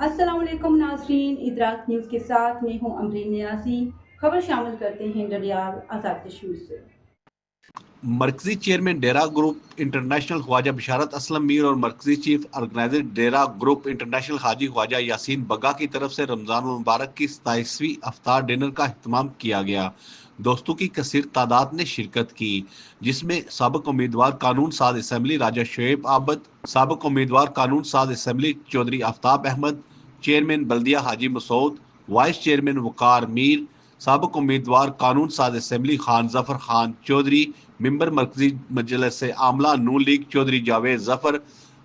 अस्सलाम वालेकुम नाज़रीन, इदराक न्यूज़ के साथ मैं हूं अमरीन नियाज़ी। खबर शामिल करते हैं डडियाल आज़ाद कश्मीर से। मरकजी चेयरमैन डेरा ग्रुप इंटरनेशनल ख्वाजा बिशारत असलम मीर और मरकजी चीफ ऑर्गेनाइजर डेरा ग्रुप इंटरनेशनल हाजी ख्वाजा यासीन बग्गा की तरफ से रमज़ान मुबारक की 27वीं अफ्तार डिनर का अहतमाम किया गया। दोस्तों की कसीर तादाद ने शिरकत की, जिसमें साबिक उम्मीदवार कानून साज असम्बली राजा शुएब आबद, साबिक उम्मीदवार कानून साज असम्बली चौधरी आफ्ताब अहमद, चेयरमैन बल्दिया हाजी मसूद, वाइस चेयरमैन वकार मीर, साबिक उम्मीदवार कानून साज असम्बली खान जफर खान चौधरी, मेंबर मरकजी मजलिस आमला नून लीग चौधरी जावेद जफर,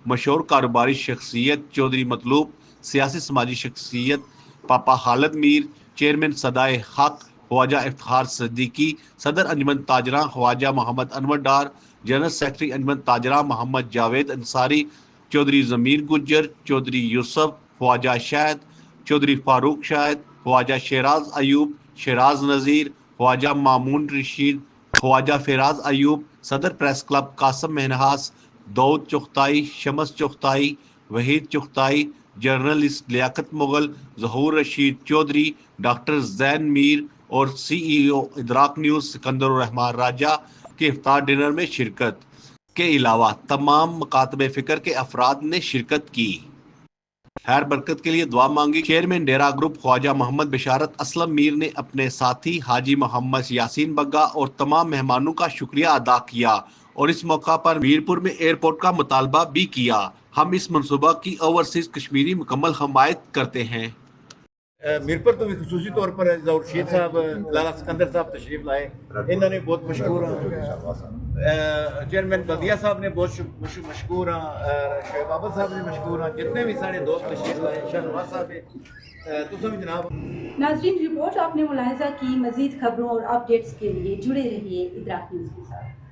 मशहूर कारोबारी शख्सियत चौधरी मतलूब, सियासी समाजी शख्सियत पापा खालिद मीर, चेयरमैन सदाए हक ख्वाजा इफ्तिखार सिद्दीकी, सदर अंजुमन ताजरा ख्वाजा मोहम्मद अनवर डार, जनरल सेक्रेटरी अंजुमन ताजरा मोहम्मद जावेद अंसारी, चौधरी ज़मीर गुज्जर, चौधरी यूसुफ, ख्वाजा शाहिद, चौधरी फारूक शाहिद, ख्वाजा शेराज अयूब, शेराज नज़ीर, ख्वाजा मामून रशीद, ख्वाजा फेराज अयूब, सदर press club Qasim Minhas, Daud Chughtai, Shams Chughtai, Waheed Chughtai, journalist Liaquat Mughal, Zahoor Rasheed Chaudhry, doctor Zain Mir और CEO इदराक न्यूज़ सिकंदर रहमान राजा के इफ्तार डिनर में शिरकत के अलावा तमाम मकातबे फ़िक्र के अफराद ने शिरकत की। खैर बरकत के लिए दुआ मांगी। चेयरमैन डेरा ग्रुप ख्वाजा मोहम्मद बिशारत असलम मीर ने अपने साथी हाजी मोहम्मद यासीन बग्गा और तमाम मेहमानों का शुक्रिया अदा किया और इस मौका पर मीरपुर में एयरपोर्ट का मुतालबा भी किया। हम इस मनसूबा की ओवरसीज कश्मीरी मुकम्मल हमायत करते हैं। मीरपुर तो भी खसूसी तौर पर ज़हूर रशीद साहब, लाला सिकंदर साहब तशरीफ लाए, इन्होंने बहुत मशहूर हैं। चेयरमैन बल्दिया साहब ने बहुत मशहूर हैं, शुएब आबद साहब ने मशहूर हैं, जितने भी सारे दोस्त तशरीफ लाए, शाहनवाज साहब ने तो सभी जनाब। नाज़रीन, रिपोर्ट आपने मुलाहिजा की। मज़ीद खबरों और अपडेट्स के लिए जुड़े रहिए इदराक न्यूज़ के साथ।